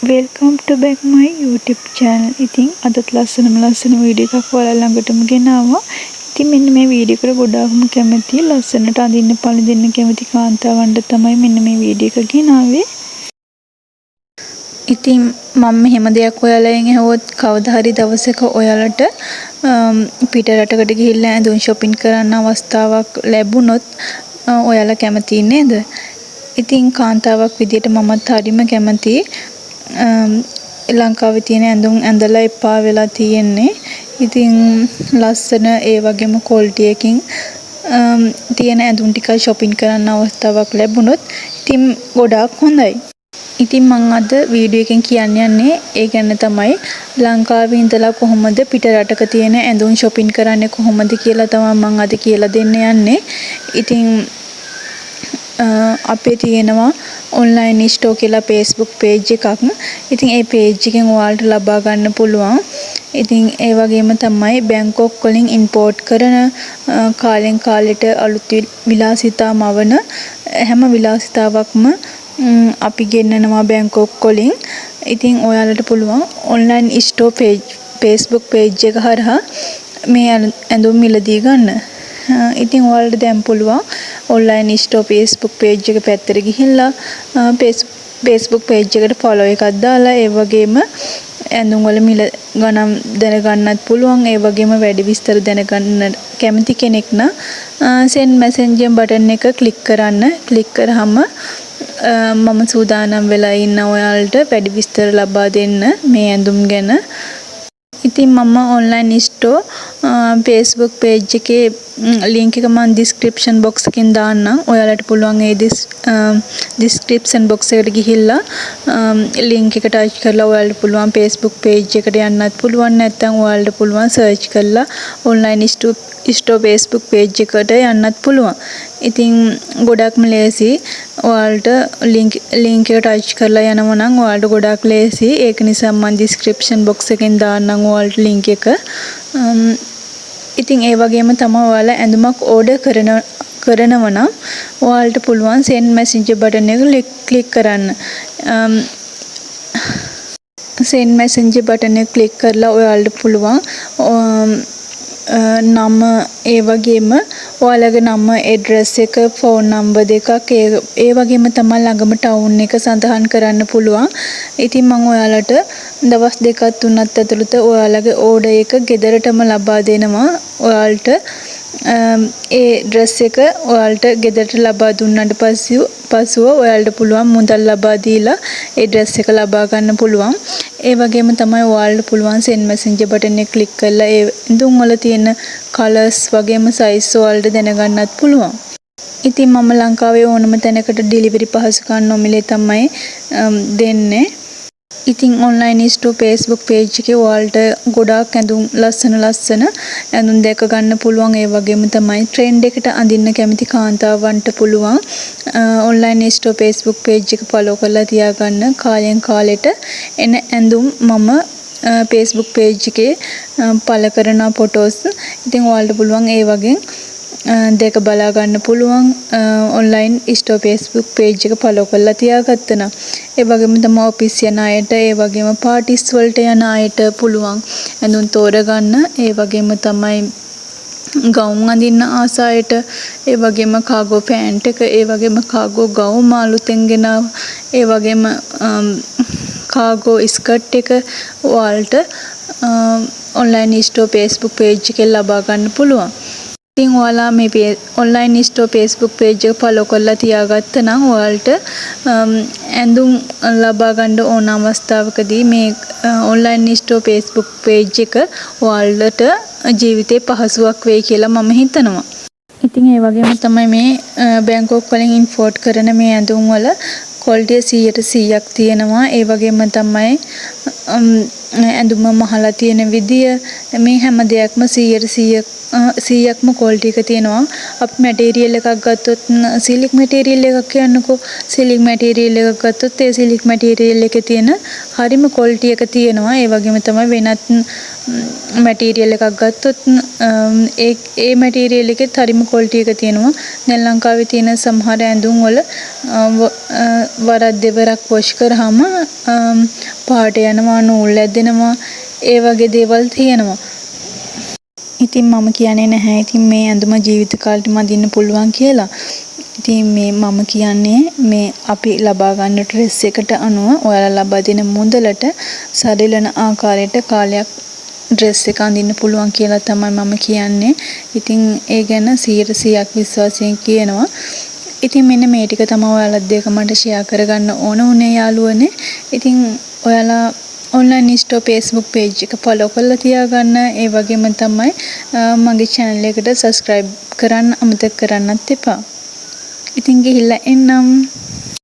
Welcome to back my YouTube channel. ඉතින් අදත් ලස්සන වීඩියෝ එකක් ඔයාලා ළඟටම ගෙනාවා. ඉතින් මෙන්න මේ වීඩියෝ එකට ගොඩාක්ම කැමති ලස්සනට අඳින්න පළඳින්න කැමති කාන්තාවන්ට තමයි මෙන්න මේ වීඩියෝ එක ගෙනාවේ. ඉතින් මම මෙහෙම දෙයක් ඔයාලගෙන් අහුවොත් කවදා හරි දවසක ඔයාලට පිට රටකට ගිහිල්ලා ඇඳුම් shopping කරන්න අවස්ථාවක් ලැබුණොත් ඔයාලා කැමති නේද? ඉතින් කාන්තාවක් විදියට මමත් හරිම කැමතියි. ලංකාවේ තියෙන ඇඳුම් ඇඳලා එපා වෙලා තියෙන්නේ. ඉතින් ලස්සන ඒ වගේම ක්වොලිටි එකකින් තියෙන ඇඳුම් ටික shopping කරන්න අවස්ථාවක් ලැබුණොත් ඉතින් ගොඩාක් හොඳයි. ඉතින් මම අද වීඩියෝ එකෙන් කියන්න යන්නේ ඒ ගැන තමයි. ලංකාවේ ඉඳලා කොහොමද පිට රටක තියෙන ඇඳුම් shopping කරන්නේ කොහොමද කියලා තමයි මම අද කියලා දෙන්න යන්නේ. ඉතින් අපේ තියෙනවා online store කියලා Facebook page එකක්. ඉතින් ඒ page එකෙන් ඔයාලට ලබා ගන්න පුළුවන්. ඉතින් ඒ වගේම තමයි බැංකොක් වලින් import කරන කාලෙන් කාලෙට අලුත් විලාසිතා මවන හැම විලාසිතාවක්ම අපි ගෙන්නනවා බැංකොක් වලින්. ඉතින් ඔයාලට පුළුවන් online store page Facebook page එක හරහා මේ ඇඳුම් මිලදී ගන්න. ඉතින් ඔයාලට දැන් පුළුවන් online store Facebook page එක පැත්තට ගිහිල්ලා Facebook page එකට follow එකක් දාලා ඒ වගේම ඇඳුම් වල මිල ගණන් දැනගන්නත් පුළුවන්. ඒ වගේම වැඩි විස්තර දැනගන්න කැමති කෙනෙක් නම් send messenger button එක click කරන්න. click කරාම මම සූදානම් වෙලා ඉන්න ඔයාලට වැඩි විස්තර ලබා දෙන්න මේ ඇඳුම් ගැන. ඉතින් මම online store Facebook page එකේ link එක මම description box එකෙන් දාන්නම්. ඔයාලට පුළුවන් ඒ description box එකට ගිහිල්ලා link එක touch කරලා ඔයාලට පුළුවන් Facebook page එකට යන්නත් පුළුවන්. නැත්නම් ඔයාලට පුළුවන් search කරලා online store Facebook page එකට යන්නත් පුළුවන්. ඉතින් ගොඩක්ම ලේසි. ඔයාලට link එක touch කරලා යනවා නම් ඔයාලට ගොඩක් ලේසි. ඒක නිසා මම description box එකෙන් දාන්නම් ඔයාලට link එක. ඉතින් ඒ වගේම තමයි ඔයාලා ඇඳුමක් order කරනවා නම් ඔයාලට පුළුවන් send messenger button එක click කරන්න. send messenger button එක click කරලා ඔයාලට පුළුවන් නම ඒ වගේම ඔයාලගේ නම address එක phone number දෙකක් ඒ වගේම තමයි ළඟම town එක සඳහන් කරන්න පුළුවන්. ඉතින් මම ඔයාලට දවස් දෙකක් තුනක් ඇතුළත ඔයාලගේ order එක ගෙදරටම ලබා දෙනවා. ඔයාලට ඒ dress එක ඔයාලට ගෙදරට ලබා දුන්නාට පසුව ඔයාලට පුළුවන් මුදල් ලබා දීලා ඒ dress එක ලබා ගන්න පුළුවන්. ඒ වගේම තමයි ඔයාලට පුළුවන් send messenger button එක click කරලා ඒ ඇඳුම් වල තියෙන colors වගේම size ඔයාලට දැනගන්නත් පුළුවන්. ඉතින් මම ලංකාවේ ඕනම තැනකට delivery පහසුකම් නොමිලේ තමයි දෙන්නේ. ඉතින් online store Facebook page එකේ ඔයාලට ගොඩාක් ඇඳුම් ලස්සන ඇඳුම් දැක ගන්න පුළුවන්. ඒ වගේම තමයි trend එකට අඳින්න කැමති කාන්තාවන්ට පුළුවන් online store Facebook page එක follow කරලා තියාගන්න. කාලෙන් කාලෙට එන ඇඳුම් මම Facebook page එකේ පළ කරන photos. ඉතින් ඔයාලට පුළුවන් ඒ වගේ දෙක බලා ගන්න පුළුවන් online store Facebook page එක follow කරලා තියාගත්තා නම්. ඒ වගේම තමයි office යන අයට ඒ වගේම parties වලට යන අයට පුළුවන් ඇඳුම් තෝරගන්න. ඒ වගේම තමයි ගවුම් අඳින්න ආස අයට ඒ වගේම cargo pant එක ඒ වගේම cargo ගවුම් අලුතෙන් ගෙනාව ඒ වගේම cargo skirt එක ඔයාලට online store Facebook page එකෙන් ලබා ගන්න පුළුවන්. ඉතින් ඔයාලා මේ online store Facebook page එක follow කරලා තියාගත්තා නම් ඔයාලට ඇඳුම් ලබා ගන්න ඕන අවස්ථාවකදී මේ online store Facebook page එක ඔයාලට ජීවිතේ පහසුවක් වෙයි කියලා මම හිතනවා. ඉතින් ඒ වගේම තමයි මේ බැංකොක් වලින් import කරන මේ ඇඳුම් වල quality 100% තියෙනවා. ඒ වගේම තමයි ඇඳුම මහලා තියෙන විදිය මේ හැම දෙයක්ම 100%ක්ම quality එක තියෙනවා. අපි material එකක් ගත්තොත් silk material එකක් කියන්නකෝ. silk material එකක් ගත්තොත් ඒ silk material එකේ තියෙන හරිම quality එක තියෙනවා. ඒ වගේම තමයි වෙනත් මැටීරියල් එකක් ගත්තොත් ඒ මැටීරියල් එකෙත් හරිම ක්වොලිටි එක තියෙනවා. දැන් ලංකාවේ තියෙන සමහර ඇඳුම් වල වරක් දෙවරක් වොෂ් කරාම පාට යනවා, නූල් ඇදෙනවා, ඒ වගේ දේවල් තියෙනවා. ඉතින් මම කියන්නේ නැහැ ඉතින් මේ ඇඳුම ජීවිත කාලෙටම අඳින්න පුළුවන් කියලා. ඉතින් මම කියන්නේ මේ අපි ලබා ගන්න ඩ්‍රෙස් එකට අනුව ඔයාලා ලබා දෙන මුදලට සරිලන ආකාරයට කාලයක් ඩ්‍රෙස් එක අඳින්න පුළුවන් කියලා තමයි මම කියන්නේ. ඉතින් ඒ ගැන 100% විශ්වාසයෙන් කියනවා. ඉතින් මෙන්න මේ ටික තමයි ඔයාලත් එක්ක මට ෂෙයා කරගන්න ඕන උනේ යාළුවනේ. ඉතින් ඔයාලා online store Facebook page එක follow කරලා තියාගන්න. ඒ වගේම තමයි මගේ channel එකට subscribe කරන්න අමතක කරන්නත් එපා. ඉතින් ගිහිල්ලා එන්නම්.